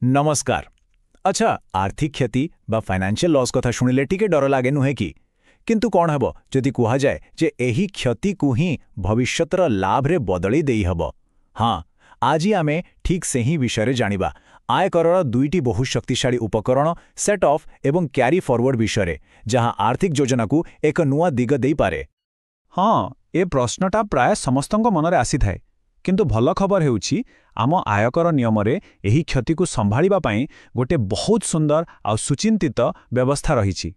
नमस्कार। अच्छा, आर्थिक क्षति बा फाइनेंशियल लॉस कथा शुणिले टिके डर लागे नुहे कि किंतु कौन हबो जदि कुहा जाए जे एही क्षति को ही भविष्यतर लाभ रे बदली देई हबो। हाँ, आज आमे ठीक से ही विषय जानिबा आयकरर दुईटी बहु शक्तिशाली उपकरण सेट ऑफ एवं क्यारी फॉरवर्ड विषय जहां आर्थिक योजना को एक नुआ दिग देई पारे। हाँ, ए प्रश्नटा प्राय समस्तଙ୍କ ମନରେ ଆସିଥାଏ। କିନ୍ତୁ ଭଲ ଖବର ହେଉଛି ଆମ ଆୟକର ନିୟମରେ ଏହି କ୍ଷତିକୁ ସମ୍ଭାଳିବା ପାଇଁ ଗୋଟେ ବହୁତ ସୁନ୍ଦର ଆଉ ସୁଚିନ୍ତିତ ବ୍ୟବସ୍ଥା ରହିଛି।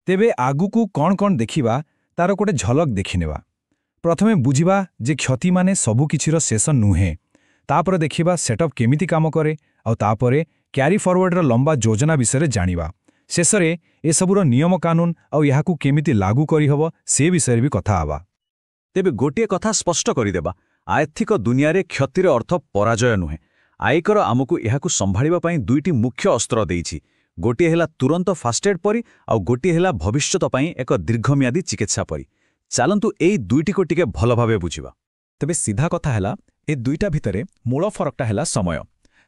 ତେବେ ଆଗକୁ କ'ଣ କ'ଣ ଦେଖିବା ତାର ଗୋଟେ ଝଲକ ଦେଖିନେବା। ପ୍ରଥମେ ବୁଝିବା ଯେ କ୍ଷତି ମାନେ ସବୁକିଛିର ଶେଷ ନୁହେଁ। ତାପରେ ଦେଖିବା ସେଟଅପ୍ କେମିତି କାମ କରେ ଆଉ ତାପରେ କ୍ୟାରି ଫରୱାର୍ଡର ଲମ୍ବା ଯୋଜନା ବିଷୟରେ ଜାଣିବା। ଶେଷରେ ଏସବୁର ନିୟମ କାନୁନ ଆଉ ଏହାକୁ କେମିତି ଲାଗୁ କରିହେବ ସେ ବିଷୟରେ ବି କଥା ହେବା। ତେବେ ଗୋଟିଏ କଥା ସ୍ପଷ୍ଟ କରିଦେବା, ଆର୍ଥିକ ଦୁନିଆରେ କ୍ଷତିର ଅର୍ଥ ପରାଜୟ ନୁହେଁ। ଆୟକର ଆମକୁ ଏହାକୁ ସମ୍ଭାଳିବା ପାଇଁ ଦୁଇଟି ମୁଖ୍ୟ ଅସ୍ତ୍ର ଦେଇଛି। ଗୋଟିଏ ହେଲା ତୁରନ୍ତ ଫାଷ୍ଟଏଡ୍ ପରି ଆଉ ଗୋଟିଏ ହେଲା ଭବିଷ୍ୟତ ପାଇଁ ଏକ ଦୀର୍ଘମିଆଦୀ ଚିକିତ୍ସା ପରି। ଚାଲନ୍ତୁ ଏଇ ଦୁଇଟିକୁ ଟିକେ ଭଲ ଭାବେ ବୁଝିବା। ତେବେ ସିଧା କଥା ହେଲା ଏ ଦୁଇଟା ଭିତରେ ମୂଳ ଫରକଟା ହେଲା ସମୟ।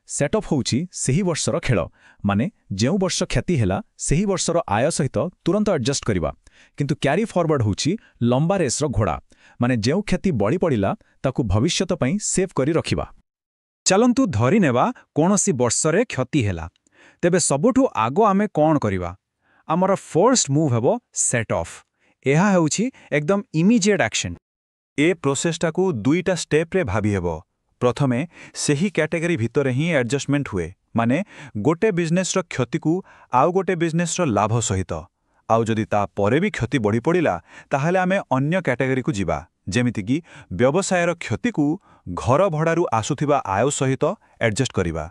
ସେଟଅପ୍ ହେଉଛି ସେହି ବର୍ଷର ଖେଳ, ମାନେ ଯେଉଁ ବର୍ଷ କ୍ଷତି ହେଲା ସେହି ବର୍ଷର ଆୟ ସହିତ ତୁରନ୍ତ ଆଡଜଷ୍ଟ କରିବା। କିନ୍ତୁ କ୍ୟାରି ଫରୱାର୍ଡ ହେଉଛି ଲମ୍ବା ରେସ୍ର ଘୋଡ଼ା, ମାନେ ଯେଉଁ କ୍ଷତି ବଳି ପଡ଼ିଲା ତାକୁ ଭବିଷ୍ୟତ ପାଇଁ ସେଭ୍ କରି ରଖିବା। ଚାଲନ୍ତୁ ଧରିନେବା କୌଣସି ବର୍ଷରେ କ୍ଷତି ହେଲା। ତେବେ ସବୁଠୁ ଆଗ ଆମେ କ'ଣ କରିବା? ଆମର ଫର୍ଷ୍ଟ ମୁଭ୍ ହେବ ସେଟ୍ ଅଫ୍। ଏହା ହେଉଛି ଏକଦମ ଇମିଜିଏଟ୍ ଆକ୍ସନ୍। ଏ ପ୍ରୋସେସଟାକୁ ଦୁଇଟା ଷ୍ଟେପ୍ରେ ଭାବି ହେବ। ପ୍ରଥମେ ସେହି କ୍ୟାଟେଗୋରୀ ଭିତରେ ହିଁ ଆଡଜଷ୍ଟମେଣ୍ଟ ହୁଏ, ମାନେ ଗୋଟେ ବିଜନେସ୍ର କ୍ଷତିକୁ ଆଉ ଗୋଟେ ବିଜନେସ୍ର ଲାଭ ସହିତ। ଆଉ ଯଦି ତା ପରେ ବି କ୍ଷତି ବଢ଼ି ପଡ଼ିଲା ତାହେଲେ ଆମେ ଅନ୍ୟ କ୍ୟାଟେଗୋରୀକୁ ଯିବା, ଯେମିତିକି ବ୍ୟବସାୟର କ୍ଷତିକୁ ଘର ଭଡ଼ାରୁ ଆସୁଥିବା ଆୟ ସହିତ ଆଡଜଷ୍ଟ କରିବା।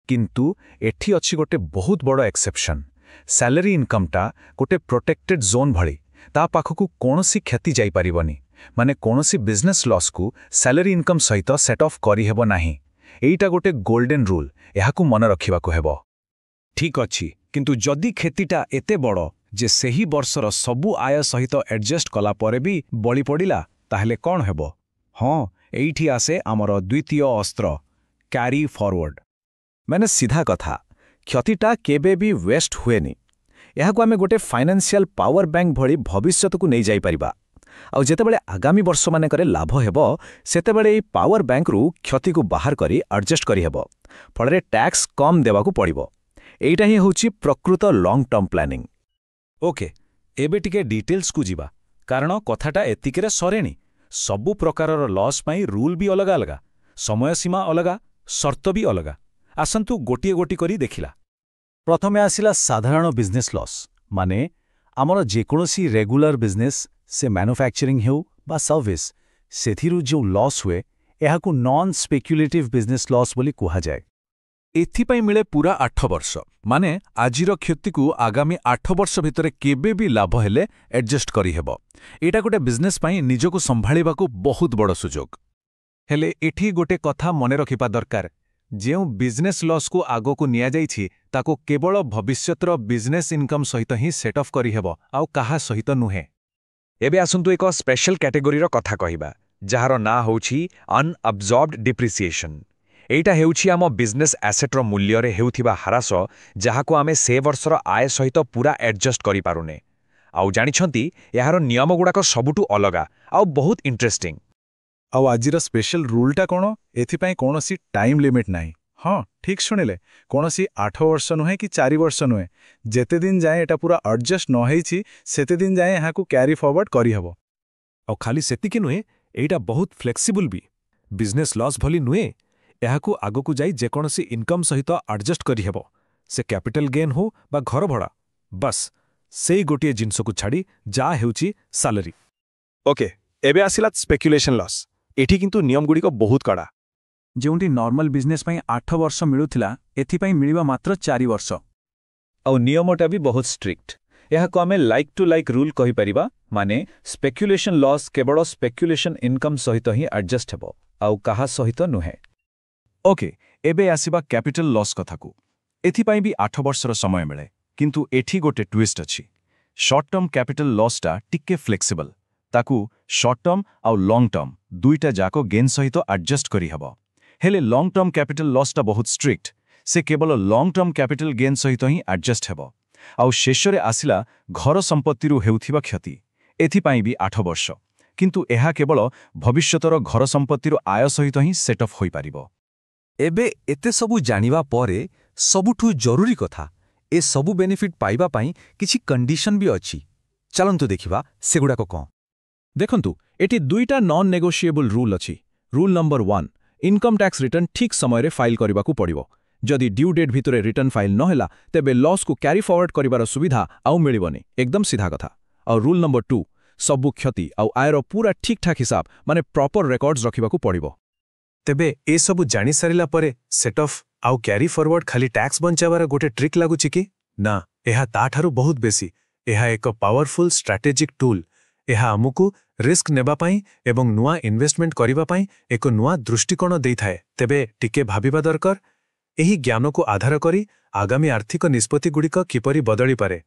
କିନ୍ତୁ ଏଠି ଅଛି ଗୋଟେ ବହୁତ ବଡ଼ ଏକ୍ସେପ୍ସନ୍। ସାଲାରୀ ଇନକମ୍ଟା ଗୋଟେ ପ୍ରୋଟେକ୍ଟେଡ୍ ଜୋନ୍ ଭଳି, ତା ପାଖକୁ କୌଣସି କ୍ଷତି ଯାଇପାରିବନି। ମାନେ କୌଣସି ବିଜନେସ୍ ଲସ୍କୁ ସାଲାରୀ ଇନକମ୍ ସହିତ ସେଟ୍ ଅଫ୍ କରିହେବ ନାହିଁ। ଏଇଟା ଗୋଟେ ଗୋଲ୍ଡେନ୍ ରୁଲ୍, ଏହାକୁ ମନେ ରଖିବାକୁ ହେବ। ଠିକ୍ ଅଛି, କିନ୍ତୁ ଯଦି କ୍ଷତିଟା ଏତେ ବଡ଼ ଯେ ସେହି ବର୍ଷର ସବୁ ଆୟ ସହିତ ଆଡଜଷ୍ଟ କଲା ପରେ ବି ବଳି ପଡ଼ିଲା, ତାହେଲେ କ'ଣ ହେବ? ହଁ, ଏଇଠି ଆସେ ଆମର ଦ୍ୱିତୀୟ ଅସ୍ତ୍ର, କ୍ୟାରି ଫରୱାର୍ଡ। ମାନେ ସିଧା କଥା, କ୍ଷତିଟା କେବେ ବି ୱେଷ୍ଟ ହୁଏନି। ଏହାକୁ ଆମେ ଗୋଟେ ଫାଇନାନ୍ସିଆଲ ପାୱାର ବ୍ୟାଙ୍କ ଭଳି ଭବିଷ୍ୟତକୁ ନେଇଯାଇପାରିବା। ଆଉ ଯେତେବେଳେ ଆଗାମୀ ବର୍ଷମାନଙ୍କରେ ଲାଭ ହେବ, ସେତେବେଳେ ଏହି ପାୱାର ବ୍ୟାଙ୍କରୁ କ୍ଷତିକୁ ବାହାର କରି ଆଡଜଷ୍ଟ କରିହେବ। ଫଳରେ ଟ୍ୟାକ୍ସ କମ୍ ଦେବାକୁ ପଡ଼ିବ। ଏଇଟା ହିଁ ହେଉଛି ପ୍ରକୃତ ଲଙ୍ଗ୍ ଟର୍ମ ପ୍ଲାନିଂ। ଓକେ, ଏବେ ଟିକେ ଡିଟେଲ୍ସକୁ ଯିବା, କାରଣ କଥାଟା ଏତିକିରେ ସରେନି। ସବୁ ପ୍ରକାରର ଲସ୍ ପାଇଁ ରୁଲ୍ ବି ଅଲଗା ଅଲଗା, ସମୟସୀମା ଅଲଗା, ସର୍ତ୍ତ ବି ଅଲଗା। ଆସନ୍ତୁ ଗୋଟିଏ ଗୋଟି କରି ଦେଖିଲା। ପ୍ରଥମେ ଆସିଲା ସାଧାରଣ ବିଜନେସ୍ ଲସ୍, ମାନେ ଆମର ଯେକୌଣସି ରେଗୁଲାର ବିଜନେସ୍, ସେ ମ୍ୟାନୁଫ୍ୟାକ୍ଚରିଂ ହେଉ ବା ସର୍ଭିସ୍, ସେଥିରୁ ଯେଉଁ ଲସ୍ ହୁଏ ଏହାକୁ ନନ୍ ସ୍ପେକ୍ୟୁଲେଟିଭ୍ ବିଜନେସ୍ ଲସ୍ ବୋଲି କୁହାଯାଏ। ଏଥିପାଇଁ ମିଳେ ପୁରା 8 ବର୍ଷ, ମାନେ ଆଜିର କ୍ଷତିକୁ ଆଗାମୀ 8 ବର୍ଷ ଭିତରେ କେବେ ବି ଲାଭ ହେଲେ ଆଡଜଷ୍ଟ କରିହେବ। ଏଇଟା ଗୋଟେ ବିଜନେସ୍ ପାଇଁ ନିଜକୁ ସମ୍ଭାଳିବାକୁ ବହୁତ ବଡ଼ ସୁଯୋଗ। ହେଲେ ଏଠି ଗୋଟେ କଥା ମନେ ରଖିବା ଦରକାର, ଯେଉଁ ବିଜନେସ୍ ଲସ୍କୁ ଆଗକୁ ନିଆଯାଇଛି ତାକୁ କେବଳ ଭବିଷ୍ୟତର ବିଜନେସ୍ ଇନକମ୍ ସହିତ ହିଁ ସେଟ୍ ଅଫ୍ କରିହେବ, ଆଉ କାହା ସହିତ ନୁହେଁ। ଏବେ ଆସନ୍ତୁ ଏକ ସ୍ପେଶାଲ କ୍ୟାଟେଗୋରୀର କଥା କହିବା, ଯାହାର ନାଁ ହେଉଛି ଅନଆବଜର୍ଭଡ୍ ଡିପ୍ରିସିଏସନ୍। ଏଇଟା ହେଉଛି ଆମ ବିଜନେସ୍ ଆସେଟ୍ର ମୂଲ୍ୟରେ ହେଉଥିବା ହ୍ରାସ, ଯାହାକୁ ଆମେ ସେ ବର୍ଷର ଆୟ ସହିତ ପୁରା ଆଡଜଷ୍ଟ କରିପାରୁନେ। ଆଉ ଜାଣିଛନ୍ତି, ଏହାର ନିୟମଗୁଡ଼ାକ ସବୁଠୁ ଅଲଗା ଆଉ ବହୁତ ଇଣ୍ଟରେଷ୍ଟିଂ। ଆଉ ଆଜିର ସ୍ପେଶାଲ ରୁଲ୍ଟା କ'ଣ? ଏଥିପାଇଁ କୌଣସି ଟାଇମ୍ ଲିମିଟ୍ ନାହିଁ। ହଁ, ଠିକ୍ ଶୁଣିଲେ, କୌଣସି 8 ବର୍ଷ ନୁହେଁ କି 4 ବର୍ଷ ନୁହେଁ। ଯେତେ ଦିନ ଯାଏଁ ଏଟା ପୁରା ଆଡଜଷ୍ଟ ନ ହେଇଛି, ସେତେ ଦିନ ଯାଏଁ ଏହାକୁ କ୍ୟାରି ଫରୱାର୍ଡ କରିହେବ। ଆଉ ଖାଲି ସେତିକି ନୁହେଁ, ଏଇଟା ବହୁତ ଫ୍ଲେକ୍ସିବୁଲ୍ ବି। ବିଜନେସ୍ ଲସ୍ ଭଳି ନୁହେଁ, ଏହାକୁ ଆଗକୁ ଯାଇ ଯେକୌଣସି ଇନକମ୍ ସହିତ ଆଡଜଷ୍ଟ କରିହେବ। ସେ କ୍ୟାପିଟାଲ ଗେନ୍ ହଉ ବା ଘର ଭଡ଼ା, ବାସ୍ ସେଇ ଗୋଟିଏ ଜିନିଷକୁ ଛାଡ଼ି ଯାହା ହେଉଛି ସାଲାରୀ। ଓକେ, ଏବେ ଆସିଲା ସ୍ପେକ୍ୟୁଲେସନ୍ ଲସ୍। ଏଠି କିନ୍ତୁ ନିୟମଗୁଡ଼ିକ ବହୁତ କଡ଼ା। ଯେଉଁଠି ନର୍ମାଲ ବିଜନେସ୍ ପାଇଁ 8 ବର୍ଷ ମିଳୁଥିଲା, ଏଥିପାଇଁ ମିଳିବ ମାତ୍ର 4 ବର୍ଷ। ଆଉ ନିୟମଟା ବି ବହୁତ ଷ୍ଟ୍ରିକ୍ଟ। ଏହାକୁ ଆମେ ଲାଇକ୍ ଟୁ ଲାଇକ୍ ରୁଲ୍ କହିପାରିବା, ମାନେ ସ୍ପେକ୍ୟୁଲେସନ୍ ଲସ୍ କେବଳ ସ୍ପେକ୍ୟୁଲେସନ୍ ଇନକମ୍ ସହିତ ହିଁ ଆଡଜଷ୍ଟ ହେବ, ଆଉ କାହା ସହିତ ନୁହେଁ। ଓକେ, ଏବେ ଆସିବା କ୍ୟାପିଟାଲ ଲସ୍ କଥାକୁ। ଏଥିପାଇଁ ବି 8 ବର୍ଷର ସମୟ ମିଳେ, କିନ୍ତୁ ଏଠି ଗୋଟେ ଟ୍ୱିଷ୍ଟ ଅଛି। ସର୍ଟ ଟର୍ମ କ୍ୟାପିଟାଲ ଲସ୍ଟା ଟିକେ ଫ୍ଲେକ୍ସିବଲ୍। ତାକୁ ସର୍ଟ ଟର୍ମ ଆଉ ଲଙ୍ଗ୍ ଟର୍ମ ଦୁଇଟା ଯାକ ଗେନ୍ ସହିତ ଆଡଜଷ୍ଟ କରିହେବ। ହେଲେ ଲଙ୍ଗ୍ ଟର୍ମ କ୍ୟାପିଟାଲ ଲସ୍ଟା ବହୁତ ଷ୍ଟ୍ରିକ୍ଟ। ସେ କେବଳ ଲଙ୍ଗ୍ ଟର୍ମ କ୍ୟାପିଟାଲ ଗେନ୍ ସହିତ ହିଁ ଆଡଜଷ୍ଟ ହେବ। ଆଉ ଶେଷରେ ଆସିଲା ଘର ସମ୍ପତ୍ତିରୁ ହେଉଥିବା କ୍ଷତି। ଏଥିପାଇଁ ବି 8 ବର୍ଷ। କିନ୍ତୁ ଏହା କେବଳ ଭବିଷ୍ୟତର ଘର ସମ୍ପତ୍ତିର ଆୟ ସହିତ ହିଁ ସେଟ୍ ଅଫ୍ ହୋଇପାରିବ। ଏବେ ଏତେ ସବୁ ଜାଣିବା ପରେ ସବୁଠୁ ଜରୁରୀ କଥା, ଏ ସବୁ ବେନିଫିଟ୍ ପାଇବା ପାଇଁ କିଛି କଣ୍ଡିସନ୍ ବି ଅଛି। ଚାଲନ୍ତୁ ଦେଖିବା ସେଗୁଡ଼ାକ କ'ଣ। ଦେଖନ୍ତୁ, ଏଠି 2ଟା ନନ୍ ନେଗୋସିଏବଲ୍ ରୁଲ୍ ଅଛି। Rule number 1, income tax return ଠିକ୍ ସମୟରେ ଫାଇଲ୍ କରିବାକୁ ପଡ଼ିବ। ଯଦି ଡ୍ୟୁ ଡେଟ୍ ଭିତରେ ରିଟର୍ନ ଫାଇଲ୍ ନ ହେଲା, ତେବେ ଲସ୍କୁ କ୍ୟାରି ଫରୱାର୍ଡ କରିବାର ସୁବିଧା ଆଉ ମିଳିବନି। ଏକଦମ ସିଧା କଥା। ଆଉ ରୁଲ୍ ନମ୍ବର 2, ସବୁ କ୍ଷତି ଆଉ ଆୟର ପୁରା ଠିକ୍ଠାକ୍ ହିସାବ, ମାନେ ପ୍ରପର ରେକର୍ଡସ୍ ରଖିବାକୁ ପଡ଼ିବ। ତେବେ ଏସବୁ ଜାଣିସାରିଲା ପରେ ସେଟ୍ ଅଫ୍ ଆଉ କ୍ୟାରି ଫରୱାର୍ଡ ଖାଲି ଟ୍ୟାକ୍ସ ବଞ୍ଚାଇବାର ଗୋଟେ ଟ୍ରିକ୍ ଲାଗୁଛି କି? ନା, ଏହା ତାଠାରୁ ବହୁତ ବେଶୀ। ଏହା ଏକ ପାୱାରଫୁଲ୍ ଷ୍ଟ୍ରାଟେଜିକ୍ ଟୁଲ୍। ଏହା ଆମକୁ ରିସ୍କ ନେବା ପାଇଁ ଏବଂ ନୂଆ ଇନଭେଷ୍ଟମେଣ୍ଟ କରିବା ପାଇଁ ଏକ ନୂଆ ଦୃଷ୍ଟିକୋଣ ଦେଇଥାଏ। ତେବେ ଟିକେ ଭାବିବା ଦରକାର, ଏହି ଜ୍ଞାନକୁ ଆଧାର କରି ଆଗାମୀ ଆର୍ଥିକ ନିଷ୍ପତ୍ତିଗୁଡ଼ିକ କିପରି ବଦଳିପାରେ।